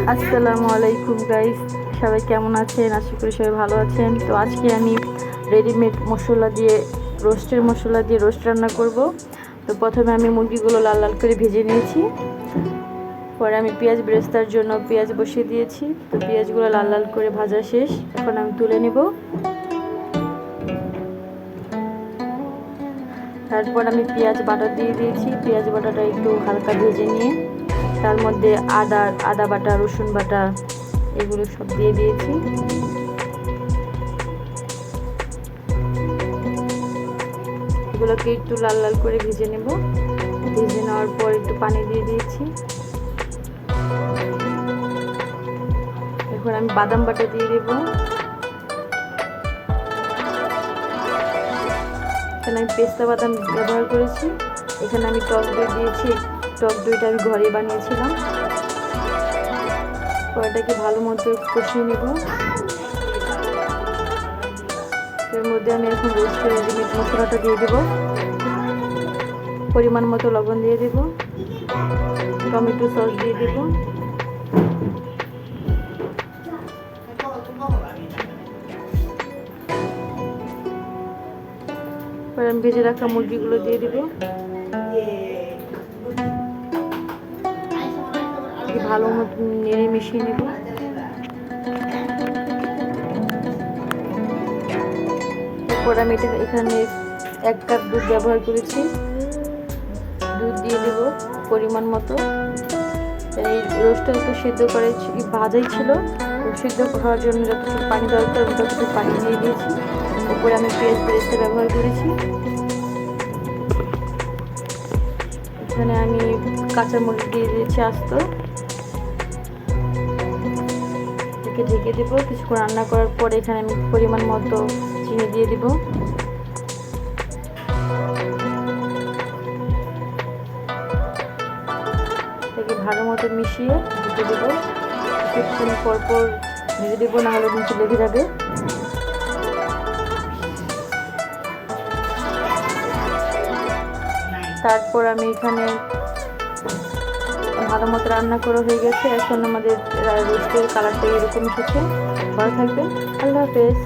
আসসালামু আলাইকুম গাইস, সবাই কেমন আছেন? আশা করি সবাই ভালো আছেন। তো আজকে আমি রেডিমেড মশলা দিয়ে রোস্ট রান্না করব। তো প্রথমে আমি মুরগিগুলো লাল লাল করে ভেজে নিয়েছি। পরে আমি পেঁয়াজ বেরেস্তার জন্য পেঁয়াজ বসিয়ে দিয়েছি। তো পেঁয়াজগুলো লাল লাল করে ভাজা শেষ, এখন আমি তুলে নেব। তারপর আমি পেঁয়াজ বাটা দিয়ে দিয়েছি। পেঁয়াজ বাটাটা একটু হালকা ভেজে নিয়ে তার মধ্যে আদা বাটা, রসুন বাটা এগুলো সব দিয়ে দিয়েছি। এগুলোকে একটু লাল লাল করে ভেজে নেব। ভেজে নেওয়ার পর একটু পানি দিয়ে দিয়েছি। এখন আমি বাদাম বাটা দিয়ে দেব। এখানে আমি পেস্তা বাদাম ব্যবহার করেছি। এখানে আমি টক দই দিয়েছি। টক দইটা আমি ঘরে বানিয়েছিলাম। কড়াইটাকে ভালো মতো কষিয়ে নেব। এর মধ্যে আমি এখন রোস্টের রেডিমেড মশলাটা দিয়ে দেব। পরিমাণ মতো লবণ দিয়ে দেব। টমেটো সস দিয়ে দেব। এবার আমি ভেজে রাখা মুরগিগুলো দিয়ে দেব। ভালো মতো নেড়ে মিশিয়ে নেব। এরপর আমি এখানে 1 কাপ দুধ ব্যবহার করেছি। দুধ দিয়ে দেব পরিমাণ মতো। এই রোস্টটা একটু সিদ্ধ করে ভাজাই ছিল, সিদ্ধ হওয়ার জন্য যতটুকু পানি দরকার ততটুকু পানি দিয়ে দিয়েছি। উপরে আমি পেঁয়াজ বেরেস্তা ব্যবহার করেছি। এখানে আমি কাঁচামরিচ দিয়ে দিয়েছি আস্ত। ঢেকে দেব। কিছুক্ষণ রান্না করার পর এখানে আমি পরিমাণ মতো চিনি দিয়ে দেব। এটাকে ভালো মতো মিশিয়ে ঢেকে দেব। কিছুক্ষণ পর নেড়ে দেবো, না হলে নিচে লেগে যাবে। তারপর আমি এখানে ভালো মতো রান্না করা হয়ে গেছে। এখন আমাদের রোস্টের কালারটা এরকম এসেছে। ভালো থাকবেন, আল্লাহ হাফেজ।